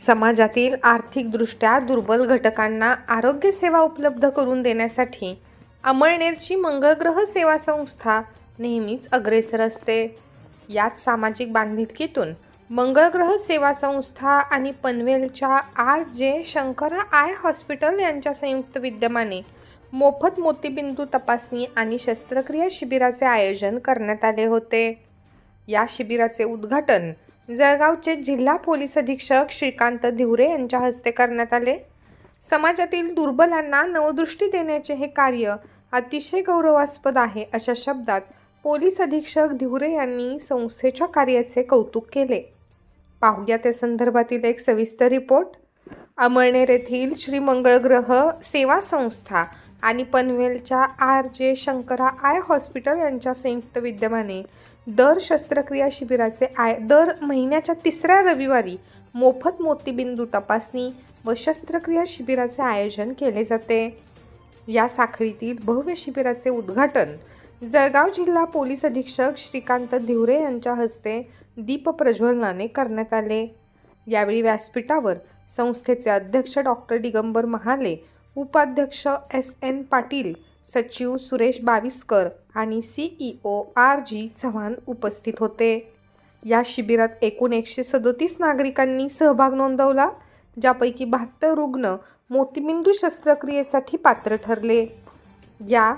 समाजातील आर्थिकदृष्ट्या दुर्बल घटकांना आरोग्य सेवा उपलब्ध करून देण्यासाठी अमळनेरची मंगळग्रह सेवा संस्था नेहमीच अग्रेसर असते. याच सामाजिक बांधिलकीतून मंगळग्रह सेवा संस्था आणि पनवेलच्या RJ शंकरा आय हॉस्पिटल यांच्या संयुक्त विद्यमाने मोफत मोतीबिंदू तपासणी आणि शस्त्रक्रिया शिबिराचे आयोजन करण्यात आले होते. या शिबिराचे उद्घाटन जळगावचे जिल्हा पोलीस अधीक्षक श्रीकांत धिवरे यांच्या हस्ते करण्यात आले. समाजातील दुर्बलांना नवदृष्टी देण्याचे हे कार्य अतिशय गौरवास्पद आहे, अशा शब्दात पोलीस अधीक्षक धिवरे यांनी संस्थेच्या कार्याचे कौतुक केले. पाहूया त्या संदर्भातील एक सविस्तर रिपोर्ट. अमळनेर येथील श्री मंगळग्रह सेवा संस्था आणि पनवेलच्या RJ शंकरा आय हॉस्पिटल यांच्या संयुक्त विद्यमाने दर शस्त्रक्रिया शिबिराचे दर महिन्याच्या 3ऱ्या रविवारी मोफत मोतीबिंदू तपासणी व शस्त्रक्रिया शिबिराचे आयोजन केले जाते. या साखळीतील भव्य शिबिराचे उद्घाटन जळगाव जिल्हा पोलीस अधीक्षक श्रीकांत धिवरे यांच्या हस्ते दीप प्रज्वलनाने करण्यात आले. यावेळी व्यासपीठावर संस्थेचे अध्यक्ष डॉक्टर दिगंबर महाले, उपाध्यक्ष SN पाटील, सचिव सुरेश बाविस्कर आणि CEO RG चव्हाण उपस्थित होते. या शिबिरात एकूण 137 नागरिकांनी सहभाग नोंदवला, ज्यापैकी 72 रुग्ण मोतीबिंदू शस्त्रक्रियेसाठी पात्र ठरले. या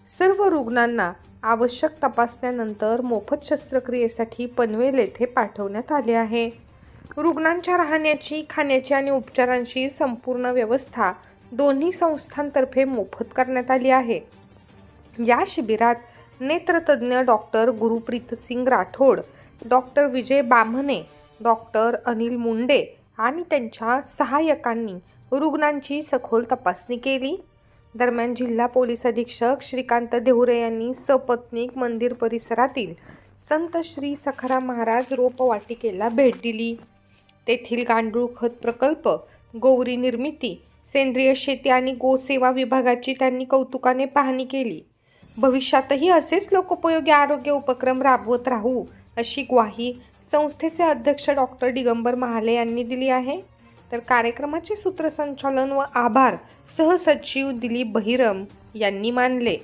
सर्व रुग्णांना आवश्यक तपासण्यानंतर मोफत शस्त्रक्रियेसाठी पनवेल येथे पाठवण्यात आले आहे. रुग्णांच्या राहण्याची, खाण्याची आणि उपचारांची संपूर्ण व्यवस्था दोन्ही संस्थांतर्फे मोफत करण्यात आली आहे. या शिबिरात नेत्रतज्ञ डॉक्टर गुरुप्रीत सिंग राठोड, डॉक्टर विजय बामणे, डॉक्टर अनिल मुंडे आणि त्यांच्या सहाय्यकांनी रुग्णांची सखोल तपासणी केली. दरम्यान जिल्हा पोलीस अधीक्षक श्रीकांत धिवरे यांनी सपत्नीक मंदिर परिसरातील संत श्री सखाराम महाराज रोपवाटिकेला भेट दिली. तेथील गांडूळ खत प्रकल्प, गौरी निर्मिती, सेंद्रिय शेती आणि गोसेवा विभागाची त्यांनी कौतुकाने पाहणी केली. भविष्यातही असेच लोकोपयोगी आरोग्य उपक्रम राबवत राहू, अशी ग्वाही संस्थेचे अध्यक्ष डॉक्टर दिगंबर महाले यांनी दिली आहे. तर कार्यक्रमाचे सूत्रसंचालन व आभार सहसचिव दिलीप बहिरम यांनी मानले.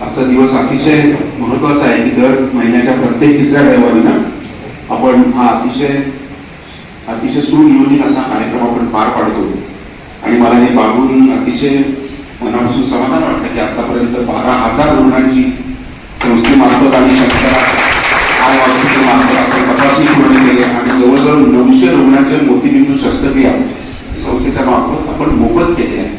आजचा दिवस अतिशय महत्त्वाचा आहे की दर महिन्याच्या प्रत्येक 3ऱ्या रविवारी ना आपण हा अतिशय सुनियोजित असा कार्यक्रम आपण पार पाडतो. आणि मला हे पाहून अतिशय मनापासून समाधान वाटतं की आतापर्यंत 12,000 रुग्णांची संस्थेमार्फत आणि हॉस्पिटलमार्फत आपण तपासणी पूर्ण केली आणि जवळजवळ 900 रुग्णांचे मोतीबिंदू शस्त्रक्रिया संस्थेच्या मार्फत आपण मोफत केले आहे.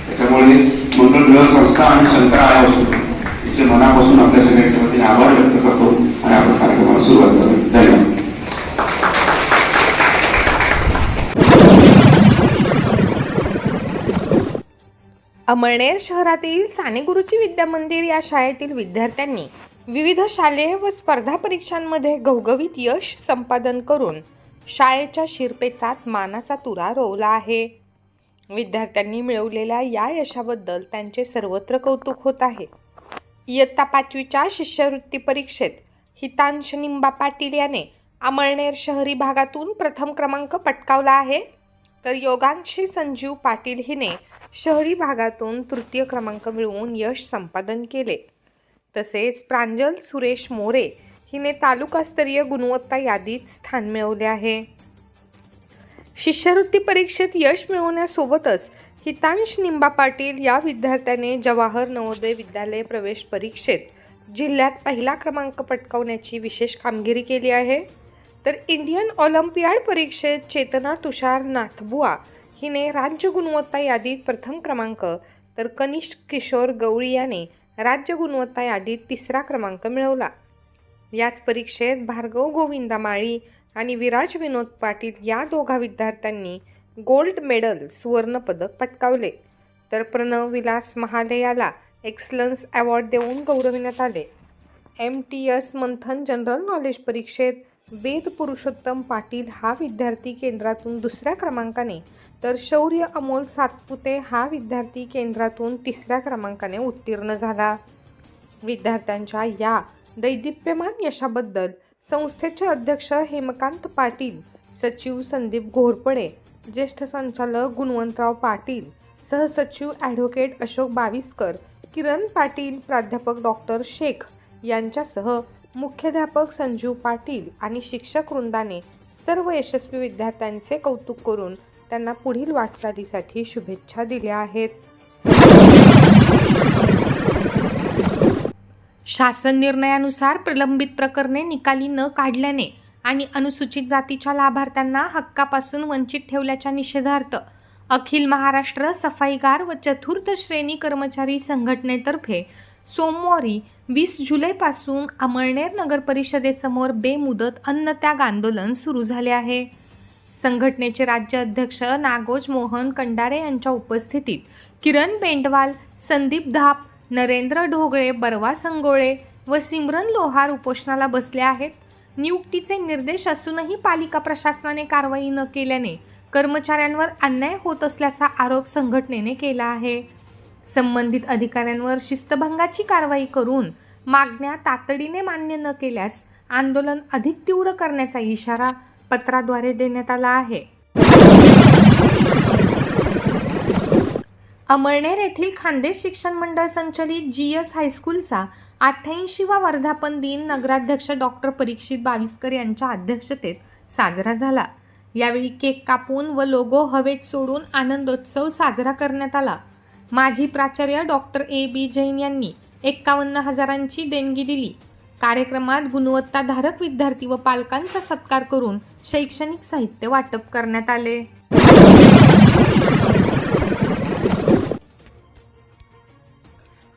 त्याच्यामुळे मंगळग्रह संस्था आणि शंकरा आय हॉस्पिटल याचे मनापासून आपल्या सगळ्यांच्या वतीने आभार व्यक्त करतो आणि आपण कार्यक्रमाला सुरुवात करू. धन्यवाद. अमळनेर शहरातील साने गुरुजी विद्या मंदिर या शाळेतील विद्यार्थ्यांनी विविध शालेय व स्पर्धा परीक्षांमध्ये घवघवीत यश संपादन करून शाळेच्या शिरपेचात मानाचा तुरा रोवला आहे. विद्यार्थ्यांनी मिळवलेल्या या यशाबद्दल त्यांचे सर्वत्र कौतुक होत आहे. इयत्ता 5वीच्या शिष्यवृत्ती परीक्षेत हितांश निंबा पाटील याने अमळनेर शहरी भागातून प्रथम क्रमांक पटकावला आहे, तर योगांशी संजीव पाटील हिने शहरी भागातून तृतीय क्रमांक मिळवून यश संपादन केले. तसेच प्रांजल सुरेश मोरे हिने तालुकास्तरीय गुणवत्ता यादीत स्थान मिळवले आहे. शिष्यवृत्ती परीक्षेत यश मिळवण्यासोबतच हितांश निंबा पाटील या विद्यार्थ्याने जवाहर नवोदय विद्यालय प्रवेश परीक्षेत जिल्ह्यात पहिला क्रमांक पटकावण्याची विशेष कामगिरी केली आहे. तर इंडियन ऑलिम्पियाड परीक्षेत चेतना तुषार नाथबुआ हिने राज्य गुणवत्ता यादीत प्रथम क्रमांक, तर कनिष्क किशोर गवळी याने राज्य गुणवत्ता यादीत 3रा क्रमांक मिळवला. याच परीक्षेत भार्गव गोविंदा माळी आणि विराज विनोद पाटील या दोघा विद्यार्थ्यांनी गोल्ड मेडल सुवर्ण पदक पटकावले. तर प्रणव विलास महाले याला एक्सलन्स अवॉर्ड देऊन गौरविण्यात आले. MTS मंथन जनरल नॉलेज परीक्षेत वेद पुरुषोत्तम पाटील हा विद्यार्थी केंद्रातून 2ऱ्या क्रमांकाने, तर शौर्य अमोल सातपुते हा विद्यार्थी केंद्रातून 3ऱ्या क्रमांकाने उत्तीर्ण झाला. विद्यार्थ्यांच्या या दैदिप्यमान यशाबद्दल संस्थेचे अध्यक्ष हेमकांत पाटील, सचिव संदीप घोरपडे, ज्येष्ठ संचालक गुणवंतराव पाटील, सहसचिव ॲडव्होकेट अशोक बाविस्कर, किरण पाटील, प्राध्यापक डॉक्टर शेख यांच्यासह मुख्याध्यापक संजीव पाटील आणि शिक्षक वृंदाने सर्व यशस्वी विद्यार्थ्यांचे कौतुक करून त्यांना पुढील वाटचालीसाठी शुभेच्छा दिल्या आहेत. शासन निर्णयानुसार प्रलंबित प्रकरणे निकाली न काढल्याने आणि अनुसूचित जातीच्या लाभार्थ्यांना हक्कापासून वंचित ठेवल्याच्या निषेधार्थ अखिल महाराष्ट्र सफाईगार व चतुर्थ श्रेणी कर्मचारी संघटनेतर्फे सोमवारी 20 जुलैपासून अमळनेर नगर परिषदेसमोर बेमुदत अन्नत्याग आंदोलन सुरू झाले आहे. संघटनेचे राज्य अध्यक्ष नागोज मोहन कंडारे यांच्या उपस्थितीत किरण बेंडवाल, संदीप धाप, नरेंद्र ढोगळे, बरवा संगोळे व सिमरन लोहार उपोषणाला बसले आहेत. नियुक्तीचे निर्देश असूनही पालिका प्रशासनाने कारवाई न केल्याने कर्मचाऱ्यांवर अन्याय होत असल्याचा आरोप संघटनेने केला आहे. संबंधित अधिकाऱ्यांवर शिस्तभंगाची कारवाई करून मागण्या तातडीने मान्य न केल्यास आंदोलन अधिक तीव्र करण्याचा इशारा पत्राद्वारे देण्यात आला आहे. अमळनेर येथील खानदेश शिक्षण मंडळ संचलित GS हायस्कूलचा 88वा वर्धापन दिन नगराध्यक्ष डॉक्टर परीक्षित बाविस्कर यांच्या अध्यक्षतेत साजरा झाला. यावेळी केक कापून व लोगो हवेत सोडून आनंदोत्सव साजरा करण्यात आला. माजी प्राचार्य डॉक्टर AB जैन यांनी 51,000ची देणगी दिली. कार्यक्रमात गुणवत्ताधारक विद्यार्थी व पालकांचा सत्कार करून शैक्षणिक साहित्य वाटप करण्यात आले.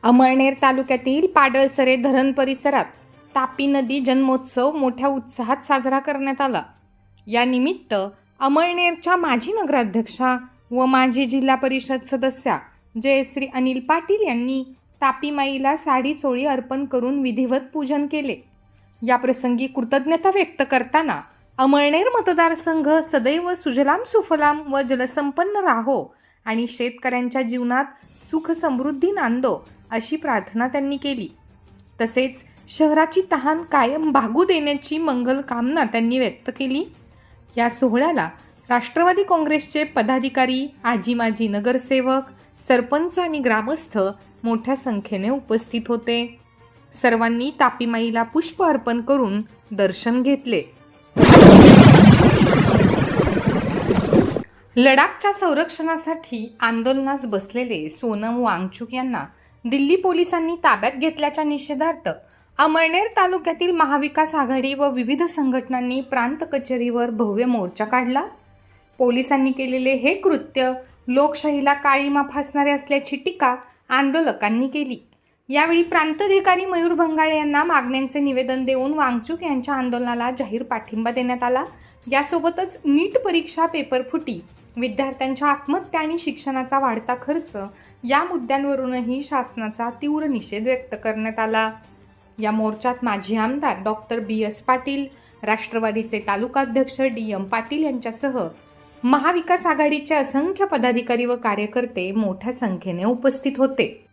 अमळनेर तालुक्यातील पाडळसरे धरण परिसरात तापी नदी जन्मोत्सव मोठ्या उत्साहात साजरा करण्यात आला. या निमित्त अमळनेरच्या माजी नगराध्यक्षा व माजी जिल्हा परिषद सदस्या जयश्री अनिल पाटील यांनी तापी माईला साडी चोळी अर्पण करून विधिवत पूजन केले. या प्रसंगी कृतज्ञता व्यक्त करताना अमळनेर मतदारसंघ सदैव सुजलाम सुफलाम व जलसंपन्न राहो आणि शेतकऱ्यांच्या जीवनात सुख समृद्धी नांदो अशी प्रार्थना त्यांनी केली. तसेच शहराची तहान कायम भागू देण्याची मंगल कामना त्यांनी व्यक्त केली. या सोहळ्याला राष्ट्रवादी काँग्रेसचे पदाधिकारी, आजी माजी नगरसेवक, सरपंच आणि ग्रामस्थ मोठ्या संख्येने उपस्थित होते. सर्वांनी तापी माईला पुष्प अर्पण करून दर्शन घेतले. लडाखच्या संरक्षणासाठी आंदोलनास बसलेले सोनम वांगचुक यांना दिल्ली पोलिसांनी ताब्यात घेतल्याच्या निषेधार्थ अमळनेर तालुक्यातील महाविकास आघाडी व विविध संघटनांनी प्रांत कचेरीवर भव्य मोर्चा काढला. पोलिसांनी केलेले हे कृत्य लोकशाहीला काळीमा फासणारे असल्याची टीका आंदोलकांनी केली. यावेळी प्रांताधिकारी मयूर भंगाळे यांना मागण्यांचे निवेदन देऊन वांगचुक यांच्या आंदोलनाला जाहीर पाठिंबा देण्यात आला. यासोबतच नीट परीक्षा पेपरफुटी, विद्यार्थ्यांच्या आत्महत्या आणि शिक्षणाचा वाढता खर्च या मुद्द्यांवरूनही शासनाचा तीव्र निषेध व्यक्त करण्यात आला. या मोर्चात माजी आमदार डॉक्टर BS पाटील, राष्ट्रवादीचे तालुकाध्यक्ष DM पाटील यांच्यासह महाविकास आघाडीचे असंख्य पदाधिकारी व कार्यकर्ते मोठ्या संख्येने उपस्थित होते.